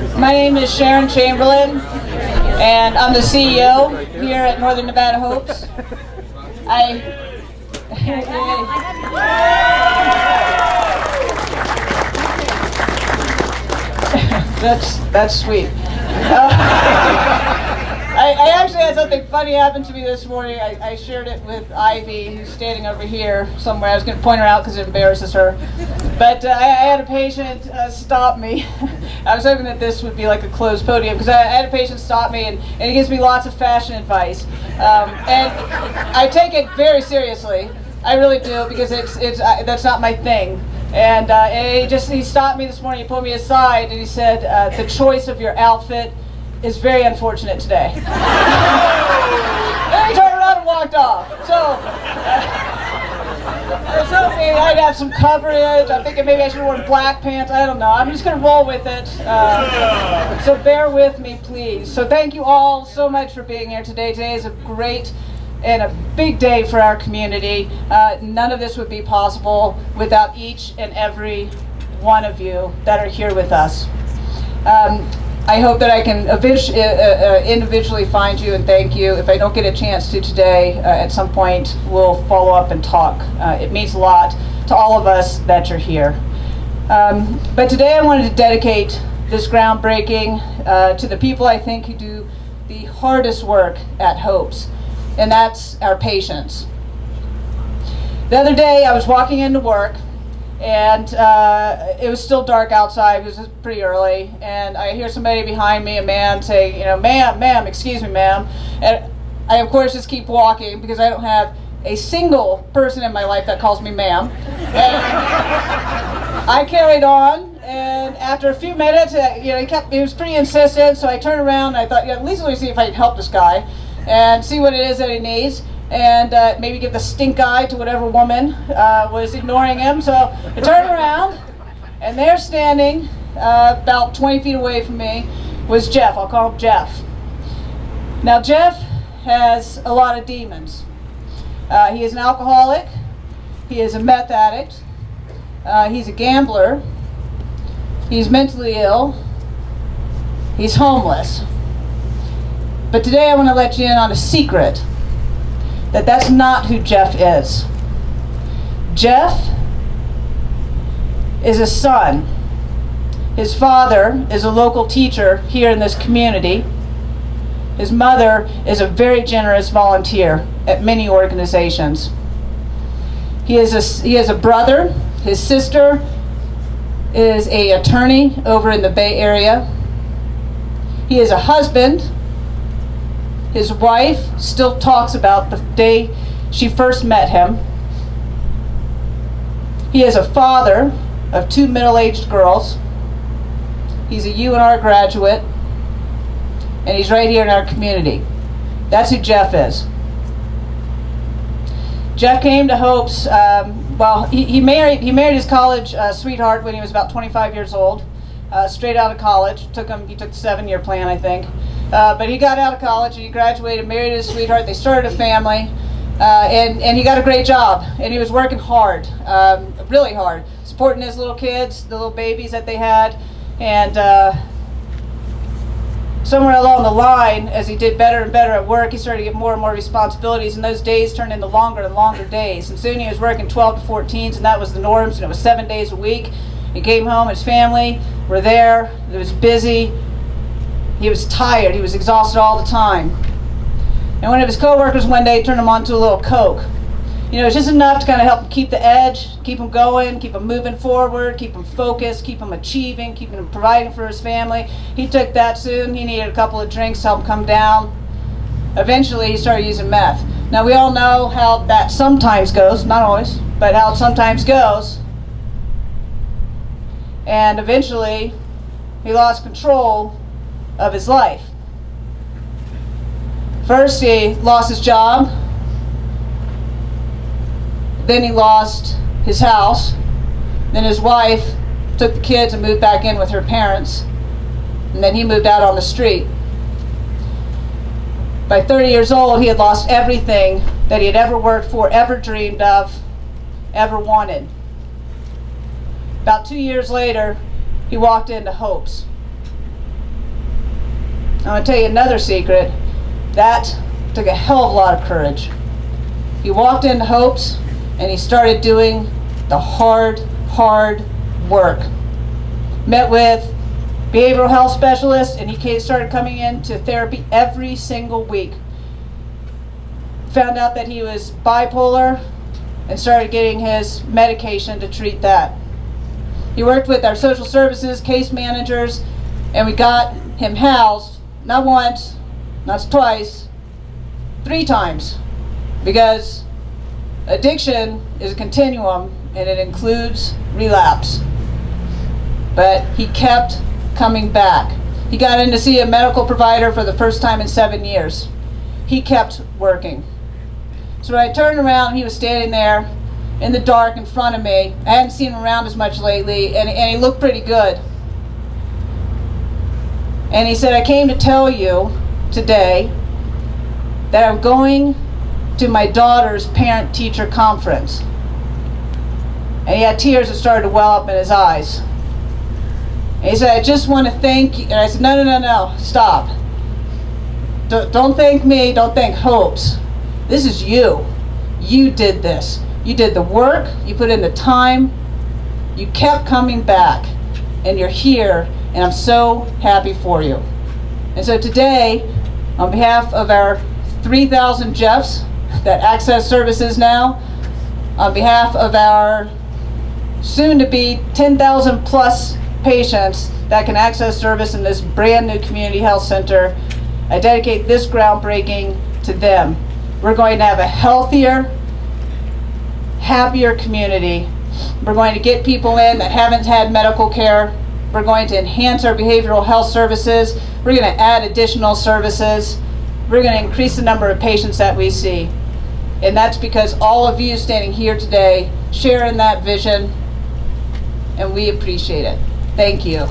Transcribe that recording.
My name is Sharon Chamberlain, and I'm the CEO here at Northern Nevada Hopes. That's sweet. I actually had something funny happen to me this morning. I shared it with Ivy, who's standing over here somewhere. I was going to point her out because it embarrasses her. But I had a patient stop me. I was hoping that this would be like a closed podium, because I had a patient stop me, and he gives me lots of fashion advice. And I take it very seriously. I really do, because that's not my thing. And he stopped me this morning. He pulled me aside and he said, "The choice of your outfit is very unfortunate today." Then he turned around and walked off. So I was hoping I'd have some coverage. I'm thinking maybe I should have worn black pants. I don't know. I'm just going to roll with it. So bear with me, please. So thank you all so much for being here today. Today is a great and a big day for our community. None of this would be possible without each and every one of you that are here with us. I hope that I can individually find you and thank you. If I don't get a chance to today, at some point we'll follow up and talk. It means a lot to all of us that you're here. But today I wanted to dedicate this groundbreaking to the people I think who do the hardest work at Hopes, and that's our patients. The other day I was walking into work, and it was still dark outside. It was pretty early, and I hear somebody behind me, a man, say, "Ma'am, excuse me, ma'am." And I, of course, just keep walking because I don't have a single person in my life that calls me ma'am. And I carried on, and after a few minutes, he was pretty insistent, so I turned around and I thought, at least let me see if I can help this guy and see what it is that he needs, and maybe give the stink eye to whatever woman was ignoring him. So I turned around, and there, standing about 20 feet away from me, was Jeff. I'll call him Jeff. Now Jeff has a lot of demons. He is an alcoholic, he is a meth addict, he's a gambler, he's mentally ill, he's homeless. But today I want to let you in on a secret, that that's not who Jeff is. Jeff is a son. His father is a local teacher here in this community. His mother is a very generous volunteer at many organizations. He has a brother. His sister is an attorney over in the Bay Area. He is a husband. His wife still talks about the day she first met him. He is a father of 2 middle-aged girls. He's a UNR graduate, and he's right here in our community. That's who Jeff is. Jeff came to Hopes, he married his college sweetheart when he was about 25 years old, straight out of college. He took the 7-year plan, I think. But he got out of college, and he graduated, married his sweetheart. They started a family, and he got a great job. And he was working hard, really hard, supporting his little kids, the little babies that they had. And somewhere along the line, as he did better and better at work, he started to get more and more responsibilities, and those days turned into longer and longer days. And soon he was working 12 to 14s, and that was the norms, and it was 7 days a week. He came home, his family were there, it was busy. He was tired, he was exhausted all the time. And one of his coworkers one day turned him on to a little Coke. It's just enough to kind of help him keep the edge, keep him going, keep him moving forward, keep him focused, keep him achieving, keep him providing for his family. He took that soon. He needed a couple of drinks to help him come down. Eventually, he started using meth. Now, we all know how that sometimes goes, not always, but how it sometimes goes. And eventually, he lost control of his life. First, he lost his job. Then he lost his house. Then his wife took the kids and moved back in with her parents. And then he moved out on the street. By 30 years old, he had lost everything that he had ever worked for, ever dreamed of, ever wanted. About 2 years later, he walked into Hopes. I'm going to tell you another secret. That took a hell of a lot of courage. He walked into Hope's and he started doing the hard work. Met with behavioral health specialists, and he started coming into therapy every single week. Found out that he was bipolar and started getting his medication to treat that. He worked with our social services, case managers, and we got him housed, not once, not twice, 3 times, because addiction is a continuum and it includes relapse. But he kept coming back. He got in to see a medical provider for the first time in 7 years. He kept working. So when I turned around, he was standing there in the dark in front of me. I hadn't seen him around as much lately, and he looked pretty good. And he said, I came to tell you today that I'm going to my daughter's parent-teacher conference. And he had tears that started to well up in his eyes. And he said, I just want to thank you. And I said, no, stop. Don't thank me, don't thank Hope's. This is you. You did this. You did the work, you put in the time, you kept coming back, and you're here, and I'm so happy for you. And so today, on behalf of our 3,000 Jeffs that access services now, on behalf of our soon-to-be 10,000 plus patients that can access service in this brand new community health center, I dedicate this groundbreaking to them. We're going to have a healthier, happier community. We're going to get people in that haven't had medical care. We're going to enhance our behavioral health services. We're going to add additional services. We're going to increase the number of patients that we see. And that's because all of you standing here today share in that vision, and we appreciate it. Thank you.